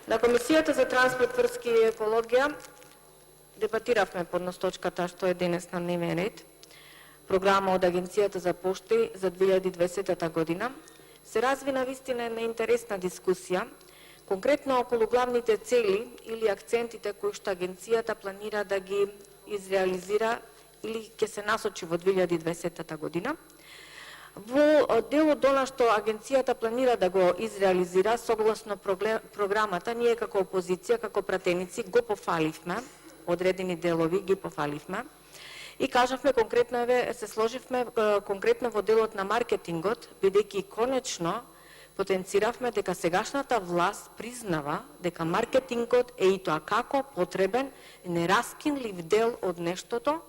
На Комисијата за транспорт, врски и екологија дебатиравме поднос точката што е денес на дневен ред. Програма од Агенцијата за пошти за 2020 година. Се развина вистина една интересна дискусија, конкретно околу главните цели или акцентите кои што Агенцијата планира да ги изреализира или ќе се насочи во 2020 година. Во делот до она што Агенцијата планира да го изреализира согласно програмата, ние како опозиција, како пратеници го пофаливме, одредени делови ги пофаливме и кажавме конкретно, се сложивме конкретно во делот на маркетингот, бидејќи конечно потенциравме дека сегашната власт признава дека маркетингот е и тоа како потребен, нераскинлив дел од нештото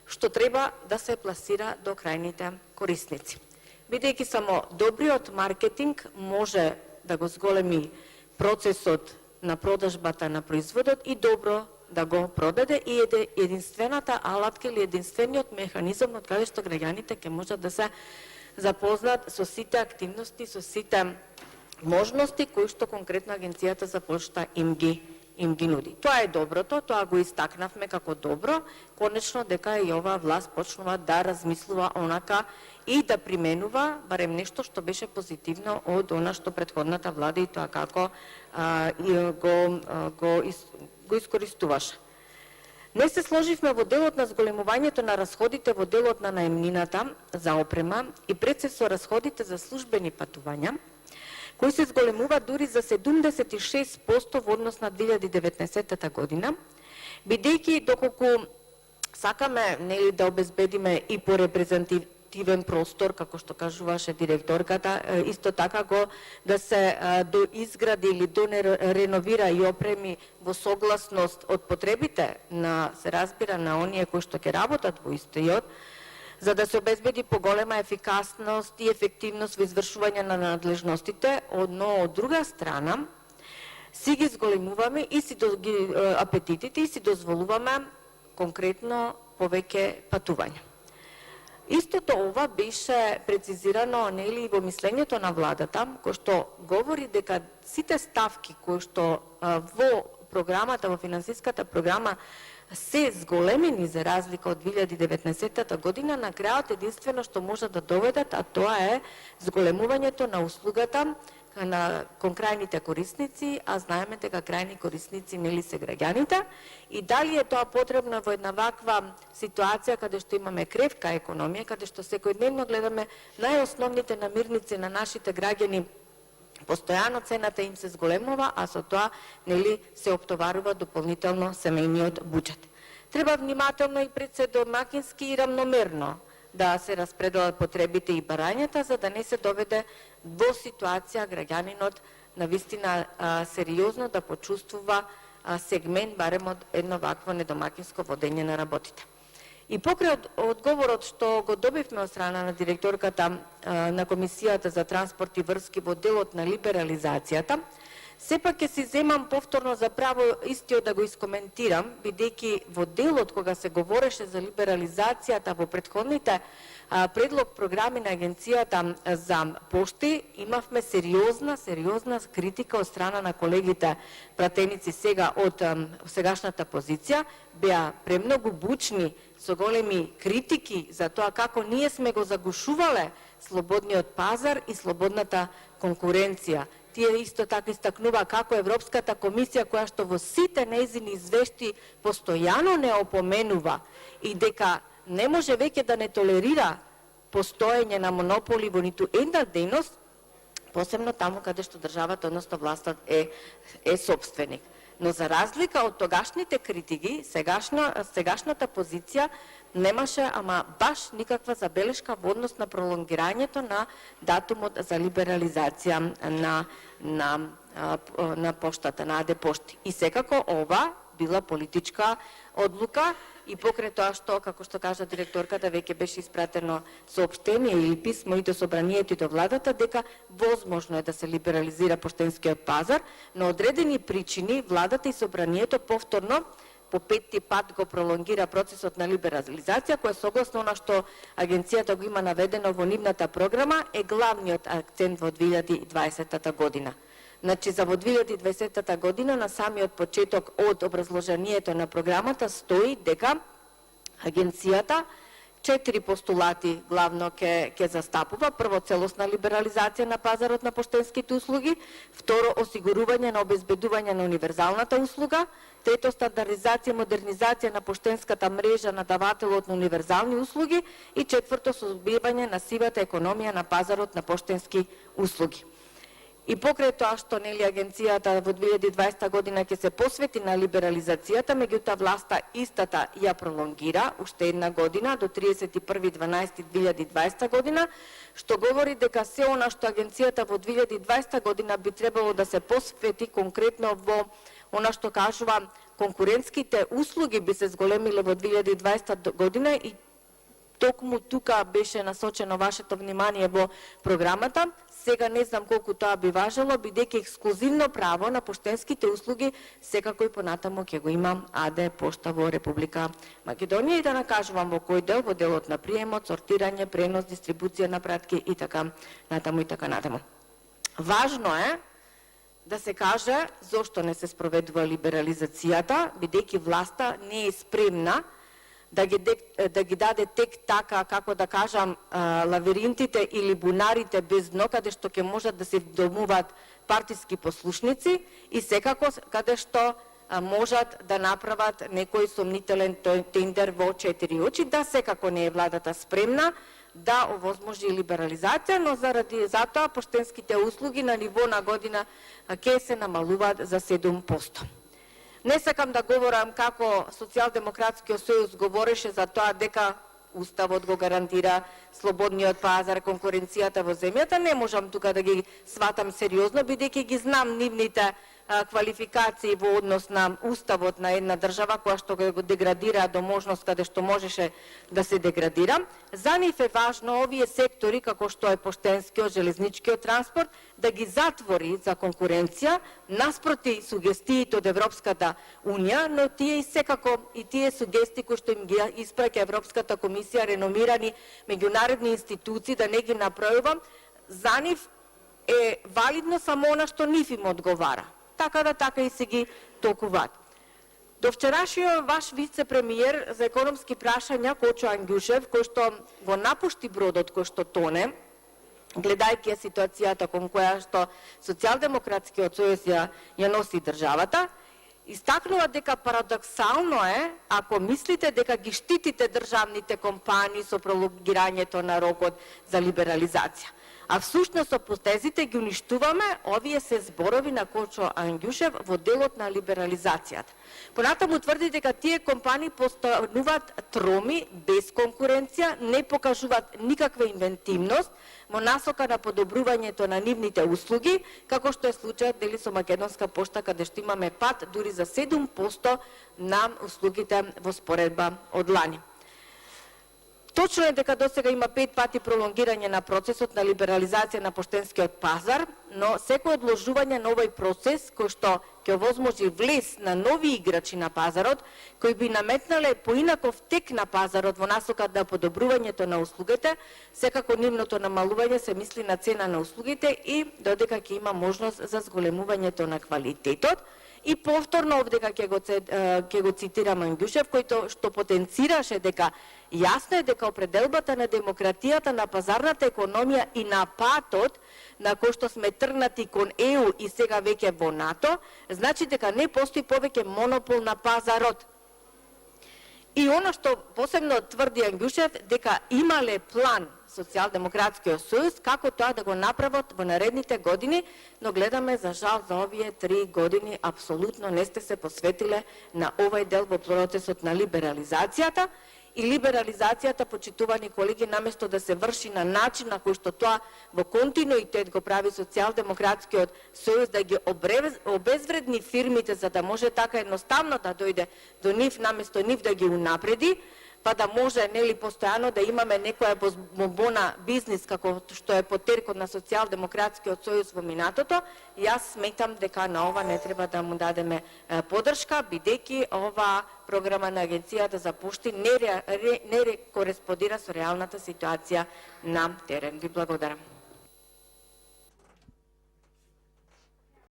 што треба да се пласира до крајните корисници. Бидејќи само добриот маркетинг може да го зголеми процесот на продажбата на производот и добро да го продаде и единствената алатка или единствениот механизам од каде што граѓаните ќе можат да се запознат со сите активности, со сите можности кои што конкретно Агенцијата за пошта им ги нуди. Тоа е доброто, тоа го истакнавме како добро, конечно дека и оваа власт почнува да размислува онака и да применува барем нешто што беше позитивно од она што претходната влада и тоа како го искористуваше. Не се сложивме во делот на зголемувањето на расходите во делот на наемнината за опрема и пред се со расходите за службени патувања, кои се зголемува дури за 76% во однос на 2019 година, бидејќи доколку сакаме да обезбедиме и порепрезентативен простор, како што кажуваше директорката, исто така да се доизгради или реновира и опреми во согласност од потребите на, се разбира, на оние кои што ќе работат во истојот, за да се обезбеди поголема ефикасност и ефективност во извршување на надлежностите, но од друга страна си ги зголемуваме и си апетитите и си дозволуваме конкретно повеќе патувања. Истото ова беше прецизирано нели во мислењето на владата, кој што говори дека сите ставки кои што во програмата, во финансиската програма се зголемени за разлика од 2019 година, на крајот единствено што може да доведат, а тоа е зголемувањето на услугата кон крајните корисници, а знаеме дека крајни корисници нели се граѓаните, и дали е тоа потребно во една ваква ситуација каде што имаме кревка економија, каде што секојдневно гледаме најосновните намирници на нашите граѓани, постојано цената им се зголемува, а со тоа нели се оптоварува дополнително семејниот буџет. Треба внимателно и председомакински и рамномерно да се распределат потребите и барањата, за да не се доведе во ситуација граѓанинот на вистина сериозно да почувствува сегмент барем од едно вакво недомакинско водење на работите. И покрај одговорот што го добивме од страна на директорката на Комисијата за транспорт и врски во делот на либерализацијата, сепак ќе си земам повторно за право истиот да го искоментирам, бидејќи во делот кога се говореше за либерализацијата во претходните предлог програми на Агенцијата за пошти, имавме сериозна критика од страна на колегите пратеници сега од сегашната позиција, беа премногу бучни со големи критики за тоа како ние сме го загушувале слободниот пазар и слободната конкуренција. Тие исто така истакнува како Европската комисија, која што во сите нејзини извешти постојано не опоменува и дека не може веќе да не толерира постоење на монополи во ниту една дејност, посебно таму каде што државата, односно властот е сопственик. Но за разлика од тогашните критики, сегашната позиција немаше ама баш никаква забелешка во однос на пролонгирањето на датумот за либерализација на поштата, на АД пошти. И секако ова била политичка одлука и покрај тоа што, како што кажа директорката, веќе беше испратено соопштение или писмо и до собранието и до владата дека возможно е да се либерализира поштенскиот пазар, но одредени причини владата и собранието повторно по петти пат го пролонгира процесот на либерализација, кој согласно она што агенцијата го има наведено во нивната програма е главниот акцент во 2020 година. Значи, за во 2020 година, на самиот почеток од образложението на програмата, стои дека агенцијата 4 постулати главно ќе застапува. Прво, целосна либерализација на пазарот на поштенските услуги. Второ, осигурување на обезбедување на универзалната услуга. Трето, стандардизација и модернизација на поштенската мрежа на давателот на универзални услуги. И четврто, сузбивање на сивата економија на пазарот на поштенски услуги. И покрај тоа што агенцијата во 2020 година ќе се посвети на либерализацијата, меѓутоа власта истата ја пролонгира уште една година до 31.12.2020 година, што говори дека се она што агенцијата во 2020 година би требало да се посвети конкретно во она што кажува конкурентските услуги би се зголемиле во 2020 година и токму тука беше насочено вашето внимание во програмата. Сега не знам колку тоа би важело, бидејќи ексклузивно право на поштенските услуги секако и понатаму ќе го има АД Пошта во Република Македонија и да накажувам во кој дел, во делот на приемот, сортирање, пренос, дистрибуција на пратки и така натаму и така натаму. Важно е да се каже зошто не се спроведува либерализацијата, бидејќи власта не е спремна да ги даде тек така, како да кажам, лавиринтите или бунарите без дно, каде што ќе можат да се вдомуваат партиски послушници и секако каде што можат да направат некој сомнителен тендер во 4 очи, да секако не е владата спремна да овозможи либерализација, но заради затоа поштенските услуги на ниво на година ќе се намалуваат за 7%. Не сакам да говорам како Социјалдемократскиот сојуз говореше за тоа дека Уставот го гарантира слободниот пазар, конкуренцијата во земјата. Не можам тука да ги сватам сериозно, бидејќи ги знам нивните квалификации во однос на Уставот на една држава која што го деградира до можност каде што можеше да се деградира. За нив е важно овие сектори, како што е поштенскиот, железничкиот транспорт, да ги затвори за конкуренција, наспроти сугестиите од Европската Унија, но тие и секако и тие сугестии кои што им ги испраќа Европската комисија, реномирани меѓународни институции, да не ги направувам, за нив е валидно само она што нив им одговара. Така и се ги толкуваат. До вчерашниот ваш вице-премиер за економски прашања Кочо Ангјушев, кој што го напушти бродот кој што тоне, гледајќи ситуацијата кон која што Социјалдемократскиот сојуз ја носи државата, истакнува дека парадоксално е, ако мислите дека ги штитите државните компании со пролонгирањето на рокот за либерализација. А всушност со потезите ги уништуваме, овие се зборови на Кочо Ангјушев во делот на либерализацијата. Понатаму тврди дека тие компании постануваат троми, без конкуренција, не покажуваат никаква инвентивност во насока на подобрувањето на нивните услуги, како што е случајот дели со Македонска пошта, каде што имаме пат дури за 7% на услугите во споредба од лани. Точно е дека досега има 5 пати пролонгирање на процесот на либерализација на поштенскиот пазар, но секој одложување на овој процес, кој што ќе овозможи влез на нови играчи на пазарот, кои би наметнале поинаков тек на пазарот во насока на подобрувањето на услугите, секако нивното намалување се мисли на цена на услугите и додека ќе има можност за зголемувањето на квалитетот. И повторно овдека ќе го цитирам Ангјушев, кој што потенцираше дека јасно е дека определбата на демократијата, на пазарната економија и на патот на кој што сме тргнати кон ЕУ и сега веќе во НАТО, значи дека не постои повеќе монопол на пазарот. И оно што посебно тврди Ангјушев, дека имале план Социјалдемократскиот сојуз како тоа да го направат во наредните години, но гледаме за жал за овие 3 години апсолутно не сте се посветиле на овој дел во процесот на либерализацијата. И либерализацијата, почитувани колеги, наместо да се врши на начин на кој што тоа во континуитет го прави Социјалдемократскиот сојуз, да ги обезвредни фирмите за да може така едноставно да дојде до нив, наместо нив да ги унапреди, па да може постојано да имаме некоја бомбона бизнис како што е потеркот на Социјалдемократскиот сојуз во минатото, јас сметам дека на ова не треба да му дадеме поддршка, бидејќи ова програма на Агенцијата за пошти не кореспондира со реалната ситуација на терен. Ви благодарам.